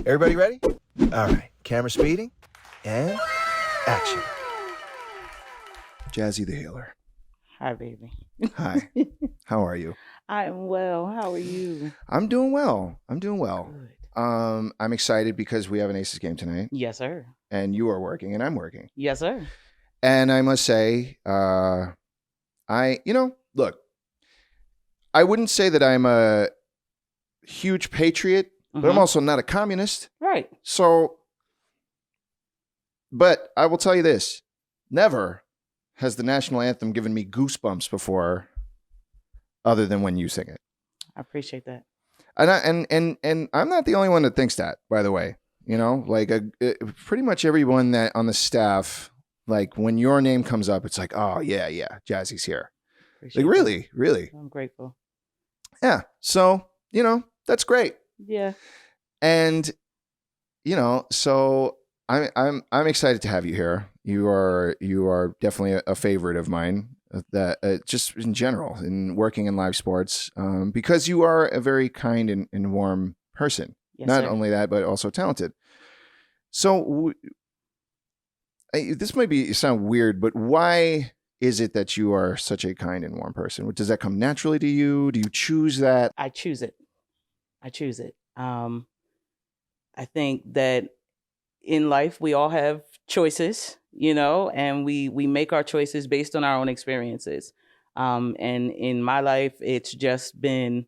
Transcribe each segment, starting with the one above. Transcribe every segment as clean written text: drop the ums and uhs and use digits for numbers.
Everybody ready? All right, camera speeding, and action. Jazzy The Healer. Hi, baby. Hi. How are you? I'm well. How are you? I'm doing well. Good. I'm excited because we have an Aces game tonight, Yes, sir. and you are working, and I'm working. Yes, sir. And I must say, look, I wouldn't say that I'm a huge patriot, but I'm also not a communist. Right. So, but I will tell you this, never has the national anthem given me goosebumps before, other than when you sing it. I appreciate that. And I'm not the only one that thinks that, by the way. You know, like pretty much everyone that on the staff, like when your name comes up, it's like, oh yeah, Jazzy's here. Appreciate Like that. really. I'm grateful. Yeah. So, that's great. Yeah. And, so I'm excited to have you here. You are definitely a favorite of mine. That just in general in working in live sports, because you are a very kind and warm person. Yes, Not sir. only that, but also talented. So this might sound weird, but why is it that you are such a kind and warm person? Does that come naturally to you? Do you choose that? I choose it. I think that in life we all have choices, and we make our choices based on our own experiences. And in my life, it's just been,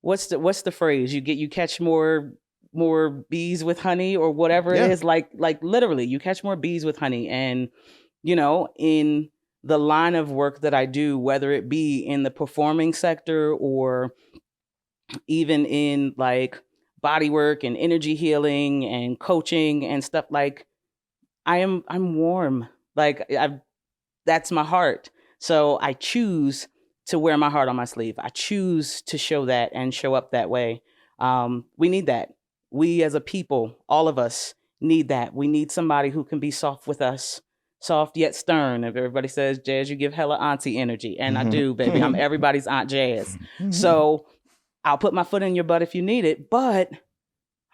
what's the phrase? You catch more bees with honey, or whatever it is. Like literally, you catch more bees with honey. And in the line of work that I do, whether it be in the performing sector or even in like body work and energy healing and coaching and stuff, like I'm warm. Like that's my heart. So I choose to wear my heart on my sleeve. I choose to show that and show up that way. We need that. We as a people, all of us need that. We need somebody who can be soft with us, soft yet stern. If everybody says, Jazz, you give hella auntie energy. And I do, baby. I'm everybody's Aunt Jazz. So I'll put my foot in your butt if you need it, but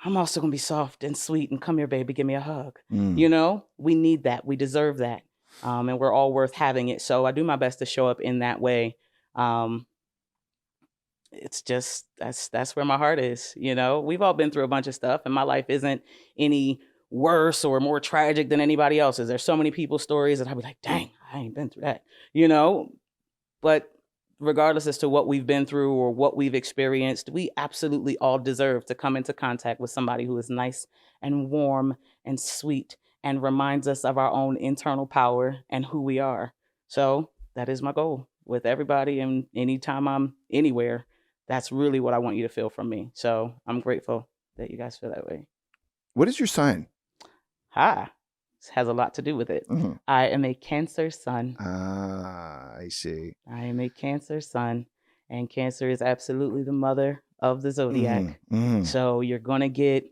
I'm also going to be soft and sweet and come here, baby, give me a hug. We need that. We deserve that. And we're all worth having it. So I do my best to show up in that way. It's just, that's where my heart is. We've all been through a bunch of stuff, and my life isn't any worse or more tragic than anybody else's. There's so many people's stories that I'll be like, dang, I ain't been through that, but regardless as to what we've been through or what we've experienced, we absolutely all deserve to come into contact with somebody who is nice and warm and sweet and reminds us of our own internal power and who we are. So that is my goal with everybody, and anytime I'm anywhere, that's really what I want you to feel from me. So I'm grateful that you guys feel that way. What is your sign? This has a lot to do with it. I am a Cancer sun. I see. I am a Cancer sun, and Cancer is absolutely the mother of the zodiac. So you're going to get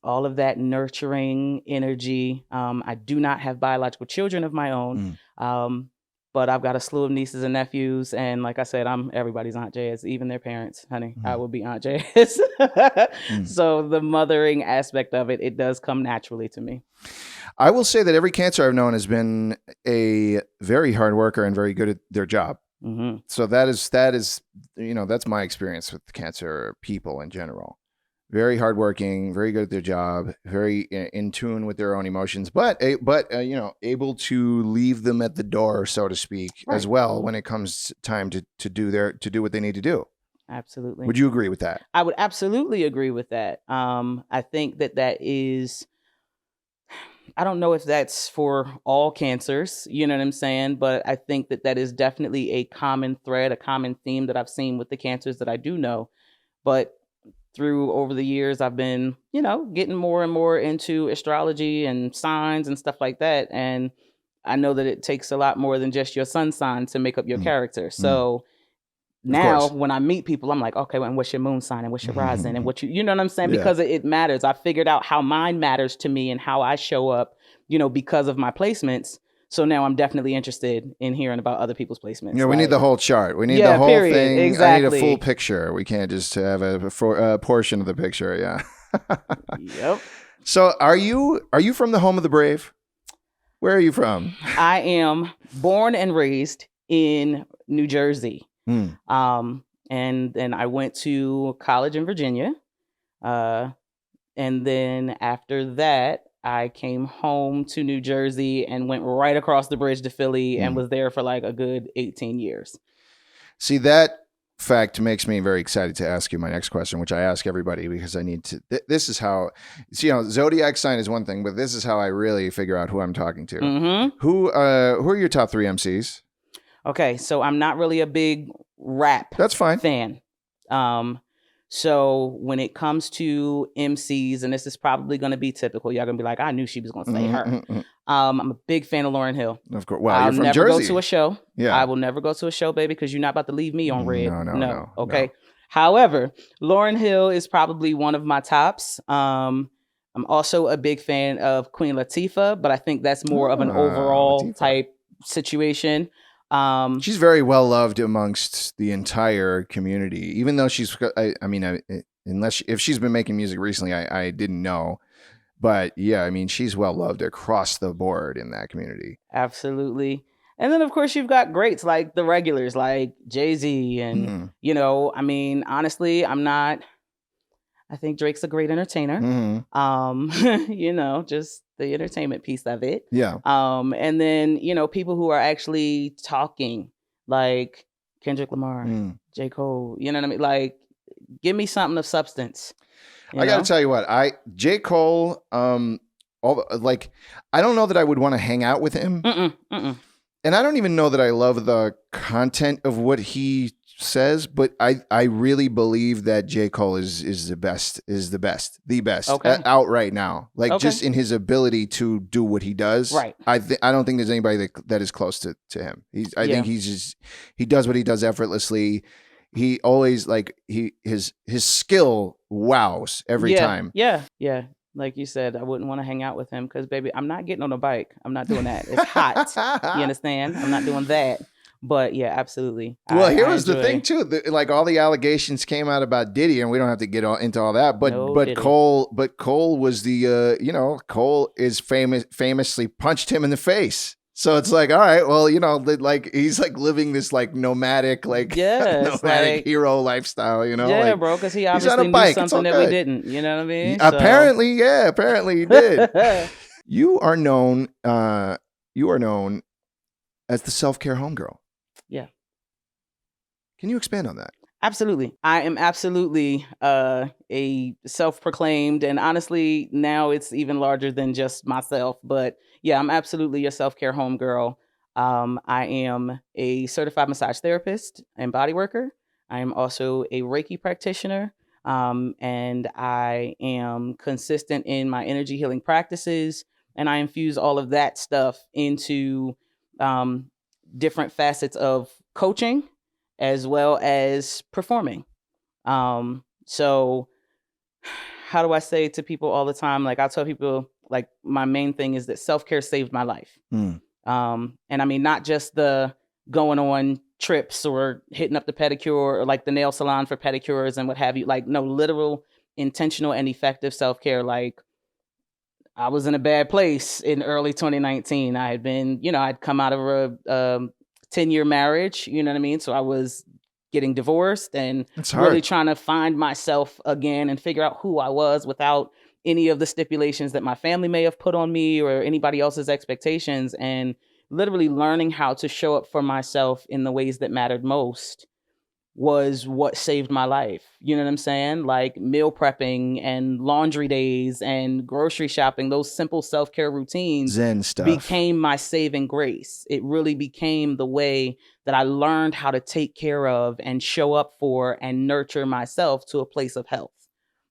all of that nurturing energy. I do not have biological children of my own, but I've got a slew of nieces and nephews. And like I said, I'm everybody's Aunt Jazz, even their parents, honey. I will be Aunt Jazz. So the mothering aspect of it does come naturally to me. I will say that every Cancer I've known has been a very hard worker and very good at their job. So that is, that's my experience with Cancer people in general. Very hardworking, very good at their job, very in tune with their own emotions, but able to leave them at the door, so to speak, as well when it comes time to do what they need to do. Absolutely. Would you agree with that? I would absolutely agree with that. I think that is, I don't know if that's for all cancers, you know what I'm saying? But I think that is definitely a common thread, a common theme that I've seen with the cancers that I do know. But over the years, I've been, getting more and more into astrology and signs and stuff like that. And I know that it takes a lot more than just your sun sign to make up your character. So now when I meet people, I'm like, okay, well, and what's your moon sign and what's your rising and what you know what I'm saying? Because it matters. I figured out how mine matters to me and how I show up, because of my placements. So now I'm definitely interested in hearing about other people's placements. Yeah, we need the whole chart. We need the whole period. thing. Exactly. I need a full picture. We can't just have a portion of the picture. Yeah. Yep. So are you from the home of the brave? Where are you from? I am born and raised in New Jersey. And then I went to college in Virginia. And then after that, I came home to New Jersey and went right across the bridge to Philly and was there for like a good 18 years. See, that fact makes me very excited to ask you my next question, which I ask everybody because I need to. This is how, zodiac sign is one thing, but this is how I really figure out who I'm talking to. Mm-hmm. Who are your top 3 MCs? Okay, so I'm not really a big rap That's fine. fan. So when it comes to MCs, and this is probably going to be typical, y'all going to be like, I knew she was going to say her. I'm a big fan of Lauryn Hill. Of course. Well, I'll you're from never Jersey. go to a show. Yeah. I will never go to a show, baby, because you're not about to leave me on red. No. Okay. However, Lauryn Hill is probably one of my tops. I'm also a big fan of Queen Latifa, but I think that's more of an overall Latifa type situation. She's very well loved amongst the entire community, even though she's, if she's been making music recently, I didn't know. But yeah, I mean, she's well loved across the board in that community. Absolutely. And then, of course, you've got greats like the regulars, like Jay-Z. And, honestly, I think Drake's a great entertainer. Just the entertainment piece of it. Yeah. And then, people who are actually talking, like Kendrick Lamar, J. Cole, you know what I mean? Like, give me something of substance. I got to tell you what, J. Cole, I don't know that I would want to hang out with him. And I don't even know that I love the content of what he says, but I really believe that J. Cole is the best out right now. Just in his ability to do what he does. Right. I don't think there's anybody that is close to him. I think he does what he does effortlessly. He always his skill wows every time. Yeah. Like you said, I wouldn't want to hang out with him because, baby, I'm not getting on a bike. I'm not doing that. It's hot. You understand? I'm not doing that. But yeah, absolutely. Well, here was the thing too. All the allegations came out about Diddy, and we don't have to get into all that. But Cole was the Cole is famously punched him in the face. So it's like, all right, well, he's living this nomadic hero lifestyle, Yeah, bro, because he obviously knew something that we didn't. You know what I mean? Apparently he did. You are known as the Self Care Homegirl. Yeah. Can you expand on that? Absolutely. I am absolutely a self-proclaimed, and honestly, now it's even larger than just myself. But yeah, I'm absolutely a self-care homegirl. I am a certified massage therapist and body worker. I am also a Reiki practitioner. And I am consistent in my energy healing practices. And I infuse all of that stuff into different facets of coaching, as well as performing. So how do I say to people all the time? I tell people, my main thing is that self-care saved my life. And I mean, not just the going on trips or hitting up the pedicure or the nail salon for pedicures and what have you. No, literal, intentional and effective self-care. I was in a bad place in early 2019. I had been, I'd come out of a 10-year marriage, you know what I mean? So I was getting divorced and really trying to find myself again and figure out who I was without any of the stipulations that my family may have put on me or anybody else's expectations, and literally learning how to show up for myself in the ways that mattered most was what saved my life. You know what I'm saying? Meal prepping and laundry days and grocery shopping, those simple self-care routines Zen stuff became my saving grace. It really became the way that I learned how to take care of and show up for and nurture myself to a place of health.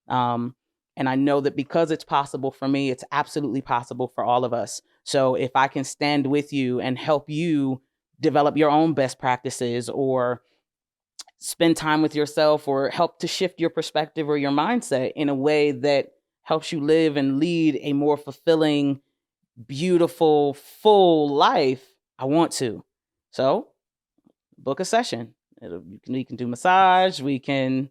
And I know that because it's possible for me, it's absolutely possible for all of us. So if I can stand with you and help you develop your own best practices, or spend time with yourself, or help to shift your perspective or your mindset in a way that helps you live and lead a more fulfilling, beautiful, full life, I want to. So book a session. You can do massage. We can,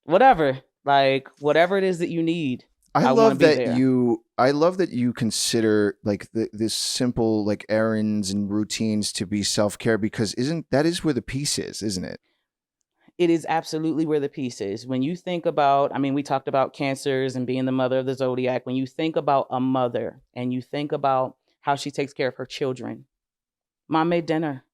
whatever, like whatever it is that you need. I love that you consider like this simple like errands and routines to be self-care, because that is where the peace is, isn't it? It is absolutely where the peace is. When you think about, I mean, we talked about cancers and being the mother of the zodiac. When you think about a mother and you think about how she takes care of her children, mom made dinner.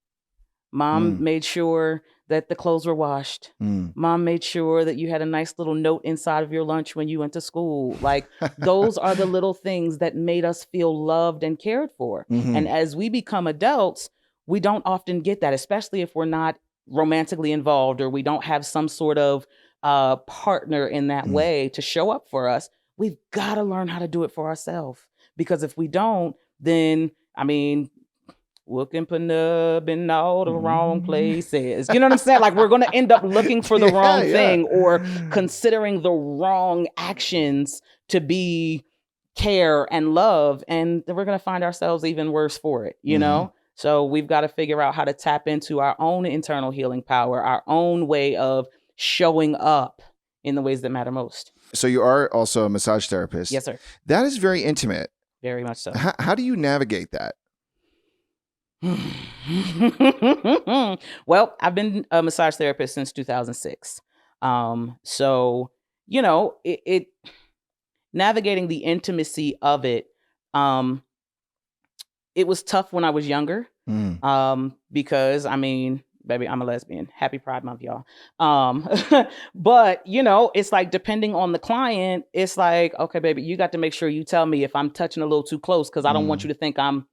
Mom made sure that the clothes were washed. Mom made sure that you had a nice little note inside of your lunch when you went to school. Like those are the little things that made us feel loved and cared for. And as we become adults, we don't often get that, especially if we're not romantically involved or we don't have some sort of partner in that way to show up for us. We've got to learn how to do it for ourselves, because if we don't, then, I mean, looking penub in all the wrong places. You know what I'm saying? Like we're going to end up looking for the wrong thing or considering the wrong actions to be care and love. And we're going to find ourselves even worse for it, you know? So we've got to figure out how to tap into our own internal healing power, our own way of showing up in the ways that matter most. So you are also a massage therapist. Yes, sir. That is very intimate. Very much so. How do you navigate that? Well, I've been a massage therapist since 2006. So, you know, it navigating the intimacy of it, it was tough when I was younger. Because I mean, baby, I'm a lesbian. Happy Pride Month, y'all. But you know, it's like depending on the client, it's like, okay, baby, you got to make sure you tell me if I'm touching a little too close, because I don't want you to think I'm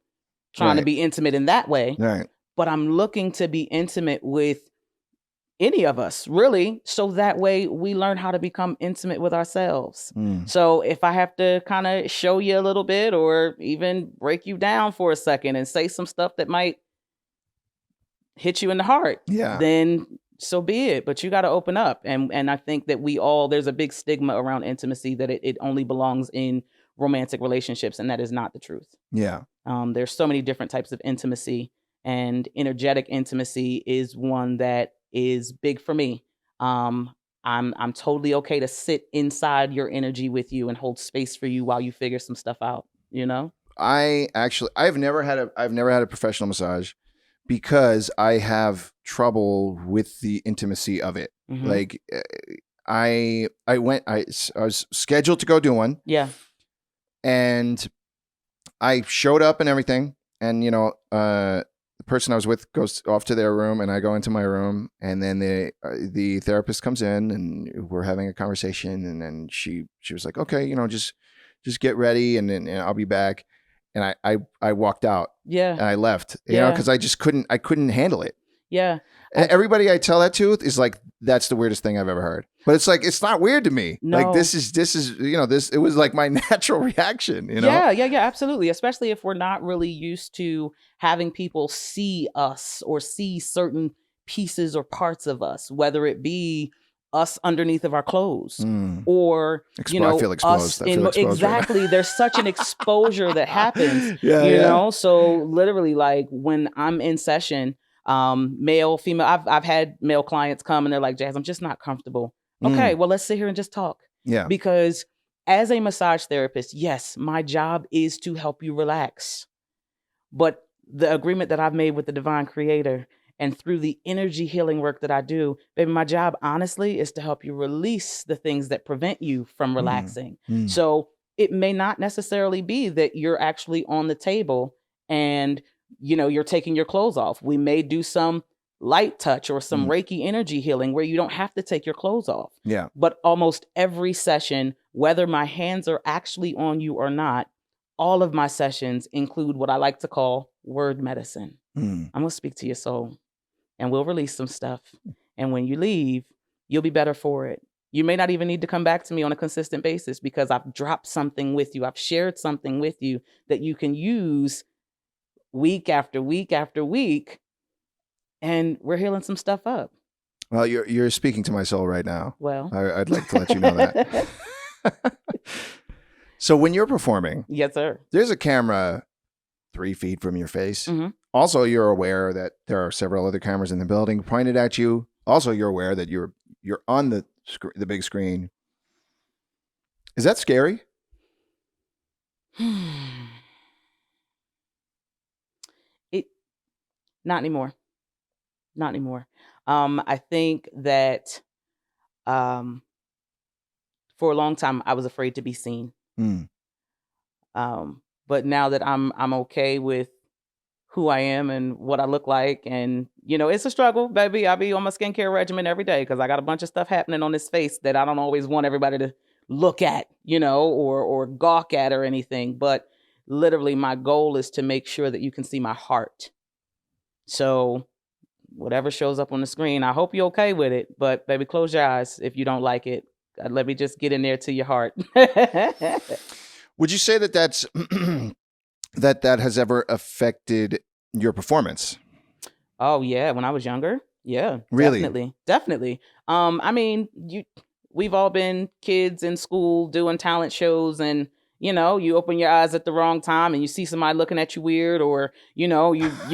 trying to be intimate in that way. Right. But I'm looking to be intimate with any of us, really, so that way we learn how to become intimate with ourselves. So if I have to kind of show you a little bit or even break you down for a second and say some stuff that might hit you in the heart, then so be it. But you got to open up. And I think that there's a big stigma around intimacy that it only belongs in romantic relationships, and that is not the truth. Yeah. There's so many different types of intimacy, and energetic intimacy is one that is big for me. I'm totally okay to sit inside your energy with you and hold space for you while you figure some stuff out, you know? I've never had a professional massage because I have trouble with the intimacy of it. Like I was scheduled to go do one. Yeah. And I showed up and everything, and you know, the person I was with goes off to their room, and I go into my room, and then the therapist comes in, and we're having a conversation, and then she was like, okay, you know, just get ready, and then I'll be back. And I walked out. Yeah. And I left, you know, because I couldn't handle it. Yeah. And everybody I tell that to is like, that's the weirdest thing I've ever heard. But it's like, it's not weird to me. No. Like this is, you know, it was like my natural reaction, you know? Yeah, absolutely. Especially if we're not really used to having people see us or see certain pieces or parts of us, whether it be us underneath of our clothes or, you know, I feel exposed. Exactly. Right. There's such an exposure that happens, you know? So literally, like when I'm in session, male, female, I've had male clients come and they're like, Jazz, I'm just not comfortable. Okay, well, let's sit here and just talk. Yeah. Because as a massage therapist, yes, my job is to help you relax. But the agreement that I've made with the divine creator and through the energy healing work that I do, baby, my job, honestly, is to help you release the things that prevent you from relaxing. So it may not necessarily be that you're actually on the table and, you know, you're taking your clothes off. We may do some light touch or some Reiki energy healing where you don't have to take your clothes off. Yeah. But almost every session, whether my hands are actually on you or not, all of my sessions include what I like to call word medicine. I'm going to speak to your soul and we'll release some stuff. And when you leave, you'll be better for it. You may not even need to come back to me on a consistent basis because I've dropped something with you. I've shared something with you that you can use week after week after week. And we're healing some stuff up. Well, you're speaking to my soul right now. Well, I'd like to let you know that. So when you're performing, yes, sir, there's a camera 3 feet from your face. Mm-hmm. Also, you're aware that there are several other cameras in the building pointed at you. Also, you're aware that you're on the big screen. Is that scary? Not anymore. Not anymore. I think that for a long time I was afraid to be seen. But now that I'm okay with who I am and what I look like, and it's a struggle, baby. I be on my skincare regimen every day because I got a bunch of stuff happening on this face that I don't always want everybody to look at, or gawk at or anything. But literally, my goal is to make sure that you can see my heart. So whatever shows up on the screen, I hope you're okay with it. But baby, close your eyes if you don't like it. Let me just get in there to your heart. Would you say that that's that has ever affected your performance? Oh yeah, when I was younger, yeah, really, definitely. I mean, we've all been kids in school doing talent shows, and you open your eyes at the wrong time and you see somebody looking at you weird, or you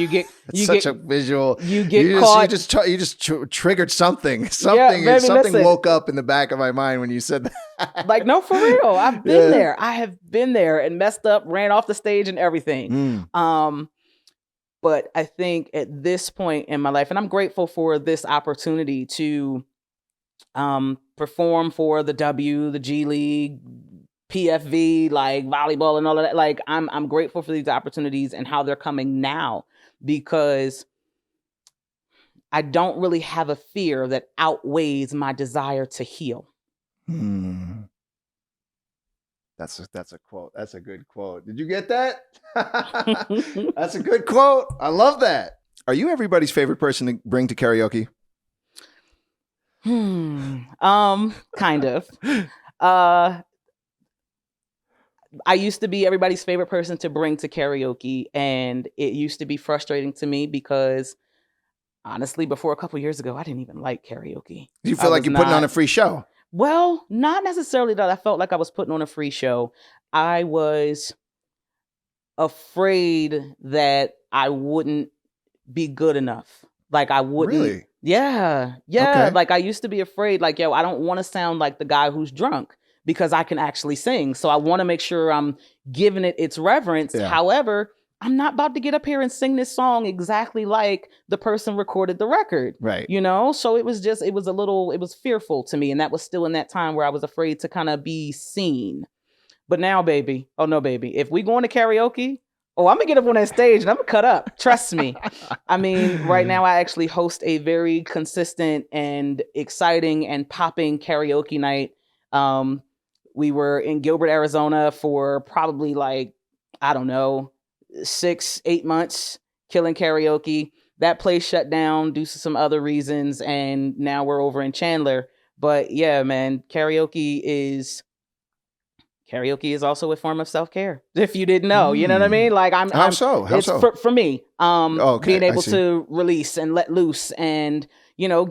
get such a visual. You get caught. You just triggered something. Baby, something listen. Woke up in the back of my mind when you said that. Like, no, for real. I've been there. I have been there and messed up, ran off the stage and everything. But I think at this point in my life, and I'm grateful for this opportunity to perform for the W, the G League, PFV, like volleyball and all of that. Like, I'm grateful for these opportunities and how they're coming now, because I don't really have a fear that outweighs my desire to heal. That's a quote. That's a good quote. Did you get that? That's a good quote. I love that. Are you everybody's favorite person to bring to karaoke? Kind of. I used to be everybody's favorite person to bring to karaoke, and it used to be frustrating to me because, honestly, before a couple years ago, I didn't even like karaoke. You feel like you're putting on a free show? Well, not necessarily that I felt like I was putting on a free show. I was afraid that I wouldn't be good enough. Like, I wouldn't. Really? Yeah. Okay. Like, I used to be afraid, like, I don't want to sound like the guy who's drunk, because I can actually sing. So I want to make sure I'm giving it its reverence. Yeah. However, I'm not about to get up here and sing this song exactly like the person recorded the record. Right. So it was fearful to me. And that was still in that time where I was afraid to kind of be seen. But now, baby, oh no, baby, if we going to karaoke, I'm going to get up on that stage and I'm going to cut up. Trust me. I mean, right now I actually host a very consistent and exciting and popping karaoke night. We were in Gilbert, Arizona for probably 6-8 months, killing karaoke. That place shut down due to some other reasons, and now we're over in Chandler. But yeah, man, karaoke is also a form of self-care. If you didn't know, you know what I mean? Like, How so? For me, okay, being able to release and let loose and,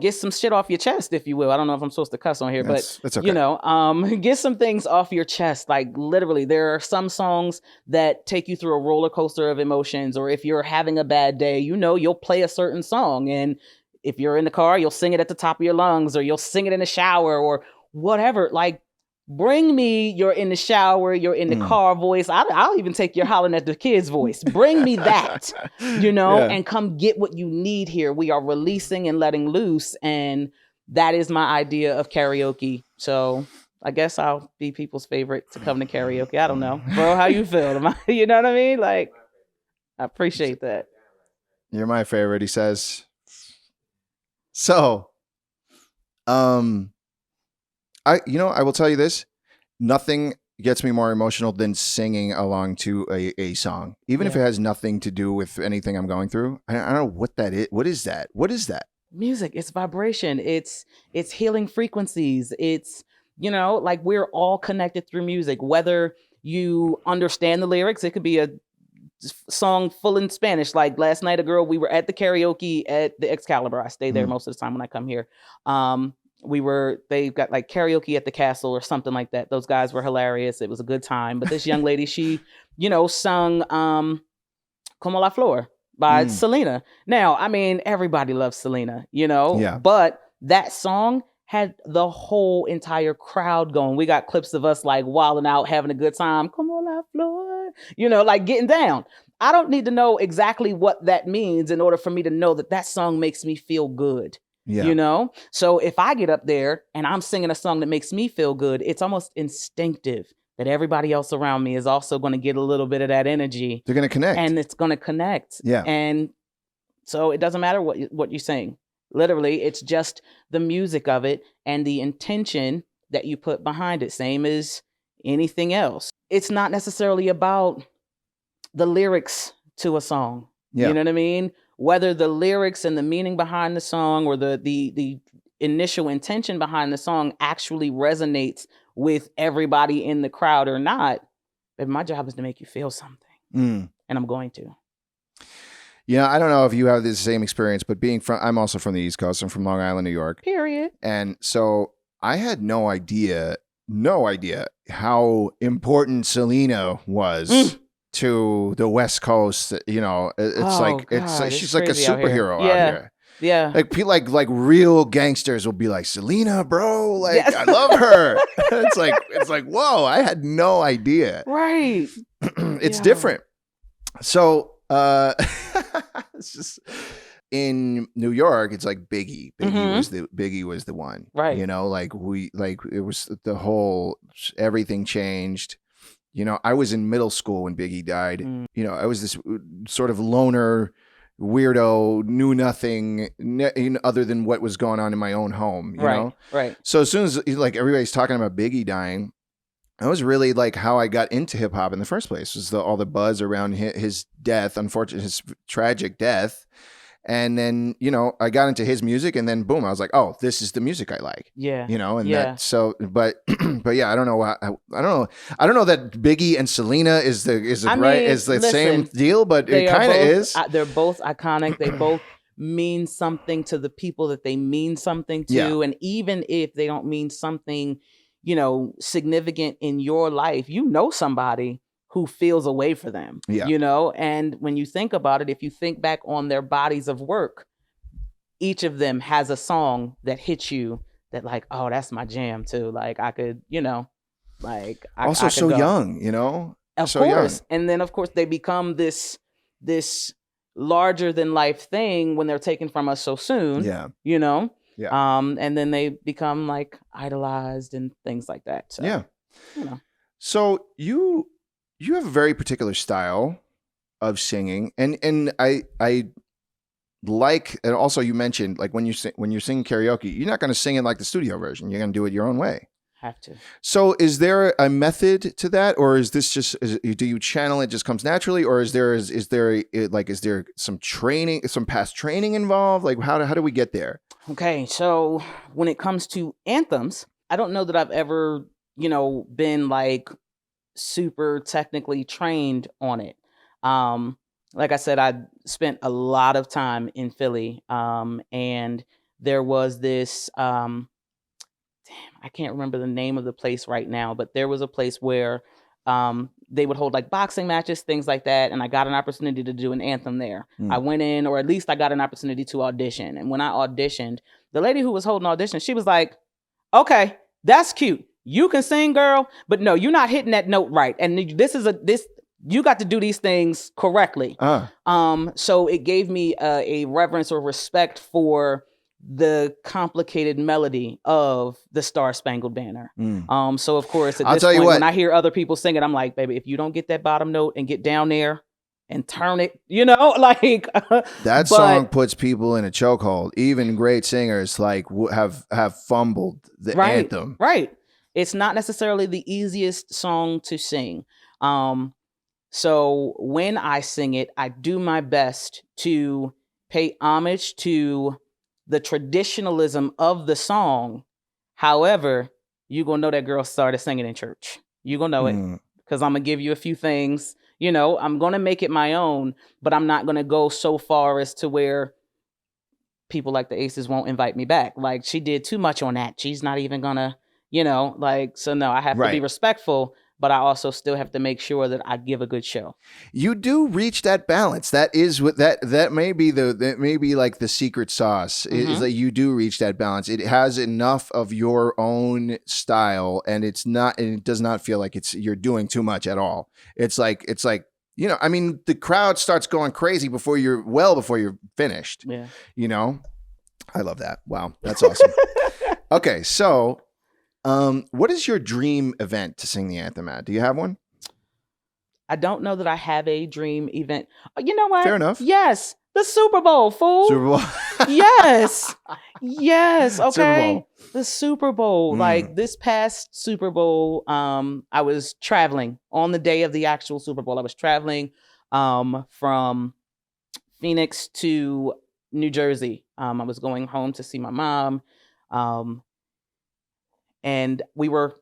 get some shit off your chest, if you will. I don't know if I'm supposed to cuss on here, but that's okay. Get some things off your chest. Like, literally, there are some songs that take you through a roller coaster of emotions, or if you're having a bad day, you'll play a certain song. And if you're in the car, you'll sing it at the top of your lungs, or you'll sing it in the shower or whatever. Like, bring me you're in the shower, you're in the car voice. I'll even take your hollering at the kids voice. Bring me that, and come get what you need here. We are releasing and letting loose. And that is my idea of karaoke. So I guess I'll be people's favorite to come to karaoke. I don't know. Bro, how you feel? You know what I mean? Like, I appreciate that. You're my favorite, he says. So, I will tell you this. Nothing gets me more emotional than singing along to a song, even if it has nothing to do with anything I'm going through. I don't know what that is. What is that? What is that? Music. It's vibration. It's healing frequencies. It's, like, we're all connected through music. Whether you understand the lyrics, it could be a song full in Spanish. Like last night, we were at the karaoke at the Excalibur. I stay there most of the time when I come here. They've got like karaoke at the castle or something like that. Those guys were hilarious. It was a good time. But this young lady, she, sung Como La Flor by Selena. Now, I mean, everybody loves Selena, you know? Yeah. But that song had the whole entire crowd going. We got clips of us like wilding out, having a good time. Como La Flor, you know, like getting down. I don't need to know exactly what that means in order for me to know that that song makes me feel good. Yeah. You know? So if I get up there and I'm singing a song that makes me feel good, it's almost instinctive that everybody else around me is also going to get a little bit of that energy. They're going to connect. And it's going to connect. Yeah. And so it doesn't matter what you sing. Literally, it's just the music of it and the intention that you put behind it. Same as anything else. It's not necessarily about the lyrics to a song. Yeah. You know what I mean? Whether the lyrics and the meaning behind the song or the initial intention behind the song actually resonates with everybody in the crowd or not, but my job is to make you feel something. And I'm going to. Yeah, I don't know if you have the same experience, but I'm also from the East Coast. I'm from Long Island, New York. Period. And so I had no idea how important Selena was to the West Coast. You know, she's like a superhero out here. Yeah. Like real gangsters will be like, Selena, bro, like yes. I love her. it's like, whoa, I had no idea. Right. It's different. So it's just in New York, it's like Biggie. Biggie was the one. Right. You know, it was the whole everything changed. You know, I was in middle school when Biggie died. You know, I was this sort of loner weirdo, knew nothing other than what was going on in my own home, you know? Right. So as soon as like everybody's talking about Biggie dying, that was really like how I got into hip hop in the first place, was all the buzz around his death, his tragic death. And then, you know, I got into his music and then boom, I was like, oh, this is the music I like. Yeah. You know, and but yeah, I don't know I don't know that Biggie and Selena is the same deal, but it kind of is. They're both iconic. They both mean something to the people that they mean something to. Yeah. And even if they don't mean something, you know, significant in your life, you know somebody who feels a way for them, you know? And when you think about it, if you think back on their bodies of work, each of them has a song that hits you that like, oh, that's my jam too. Like I could, you know, like I could so go. young, you know? Of so course. Young. And then of course they become this larger than life thing when they're taken from us so soon, you know? Yeah. And then they become like idolized and things like that. So, you know. So you have a very particular style of singing, and I like, and also you mentioned like when you're singing karaoke, you're not going to sing it like the studio version. You're going to do it your own way. Have to. So is there a method to that, or is this just do you channel it just comes naturally, or is there some training, some past training involved? Like how do we get there? Okay, so when it comes to anthems, I don't know that I've ever, you know, been like super technically trained on it. Like I said, I spent a lot of time in Philly, and there was this I can't remember the name of the place right now, but there was a place where they would hold like boxing matches, things like that, and I got an opportunity to do an anthem there. I went in, or at least I got an opportunity to audition, and when I auditioned, the lady who was holding audition, she was like, okay, that's cute, you can sing, girl, but no, you're not hitting that note right. And you got to do these things correctly. So it gave me a reverence or respect for the complicated melody of the Star Spangled Banner. So of course, at this point, when I hear other people sing it, I'm like, baby, if you don't get that bottom note and get down there and turn it, you know, like that song puts people in a chokehold. Even great singers like have fumbled the anthem. Right. It's not necessarily the easiest song to sing. So when I sing it, I do my best to pay homage to the traditionalism of the song. However, you're going to know that girl started singing in church. You're going to know it because I'm going to give you a few things. You know, I'm going to make it my own, but I'm not going to go so far as to where people like the Aces won't invite me back. Like, she did too much on that. She's not even going to, you know, like, so no, I have to be respectful, but I also still have to make sure that I give a good show. You do reach that balance. That is what that may be like the secret sauce is that you do reach that balance. It has enough of your own style, and it does not feel like you're doing too much at all. It's like, you know, I mean, the crowd starts going crazy before you're finished. Yeah. You know, I love that. Wow. That's awesome. Okay. So, what is your dream event to sing the anthem at? Do you have one? I don't know that I have a dream event. You know what? Fair enough. Yes. The Super Bowl, fool. Super Bowl. Yes. Yes. Okay. Super Bowl. The Super Bowl. Like this past Super Bowl, I was traveling on the day of the actual Super Bowl. I was traveling from Phoenix to New Jersey. I was going home to see my mom. And we were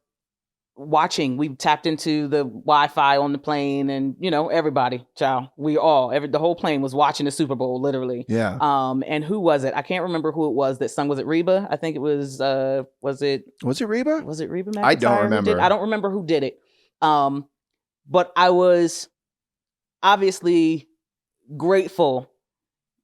watching, we tapped into the Wi-Fi on the plane, and you know, everybody, child, the whole plane was watching the Super Bowl, literally. Yeah. And who was it? I can't remember who it was that sung. Was it Reba? I think it was. Was it Reba? Was it Reba McEntire? I don't remember. I don't remember who did it. But I was obviously grateful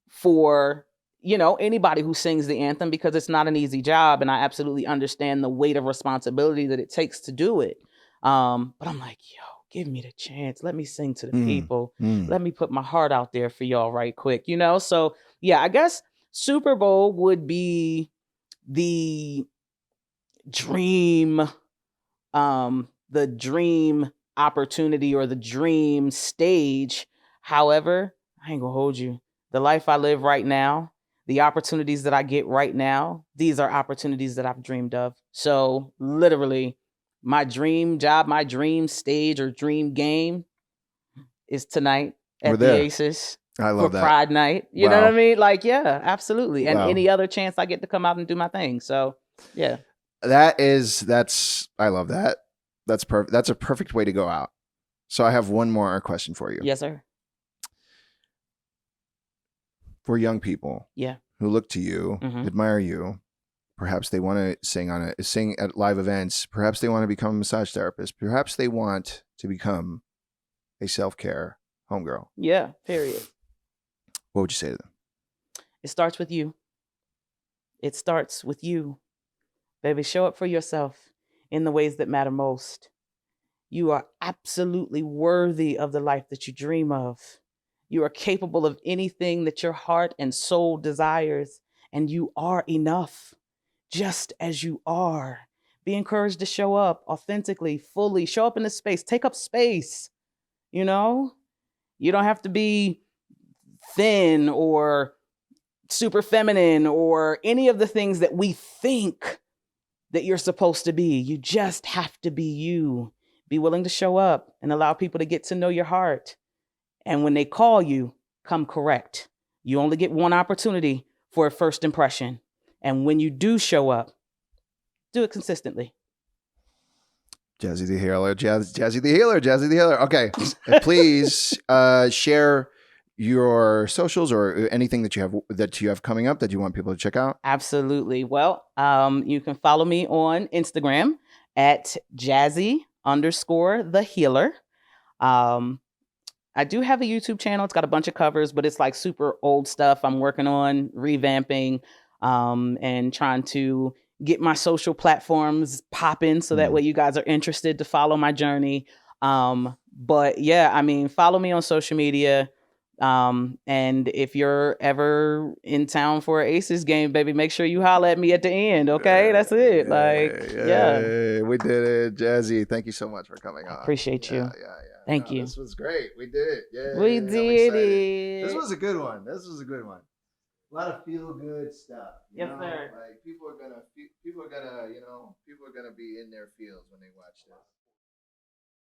for, you know, anybody who sings the anthem, because it's not an easy job, and I absolutely understand the weight of responsibility that it takes to do it. But I'm like, yo, give me the chance. Let me sing to the people. Let me put my heart out there for y'all right quick, you know? So yeah, I guess Super Bowl would be the dream opportunity or the dream stage. However, I ain't gonna hold you. The life I live right now, the opportunities that I get right now, these are opportunities that I've dreamed of. So literally, my dream job, my dream stage or dream game is tonight at the Aces. I love that. Pride Night. You know what I mean? Like, yeah, absolutely. And any other chance I get to come out and do my thing. So yeah. I love that. That's perfect. That's a perfect way to go out. So I have one more question for you. Yes, sir. For young people, who look to you, admire you, perhaps they want to sing at live events. Perhaps they want to become a massage therapist. Perhaps they want to become a self-care homegirl. Yeah. Period. What would you say to them? It starts with you. It starts with you, baby. Show up for yourself in the ways that matter most. You are absolutely worthy of the life that you dream of. You are capable of anything that your heart and soul desires, and you are enough just as you are. Be encouraged to show up authentically, fully, show up in the space, take up space. You know, you don't have to be thin or super feminine or any of the things that we think that you're supposed to be. You just have to be you. Be willing to show up and allow people to get to know your heart. And when they call you, come correct. You only get one opportunity for a first impression. And when you do show up, do it consistently. Jazzy the Healer, Jazzy the Healer, Jazzy the Healer. Okay. Please share your socials or anything that you have coming up that you want people to check out. Absolutely. Well, you can follow me on Instagram at Jazzy_the Healer. I do have a YouTube channel. It's got a bunch of covers, but it's like super old stuff I'm working on revamping and trying to get my social platforms popping so that way you guys are interested to follow my journey. But yeah, I mean, follow me on social media. And if you're ever in town for an Aces game, baby, make sure you holler at me at the end. Okay. That's it. Yeah. We did it. Jazzy, thank you so much for coming on. Appreciate you. Thank you. This was great. We did it. Yeah. We did it. This was a good one. A lot of feel good stuff. Yes, sir. Like people are gonna be in their feels when they watch this.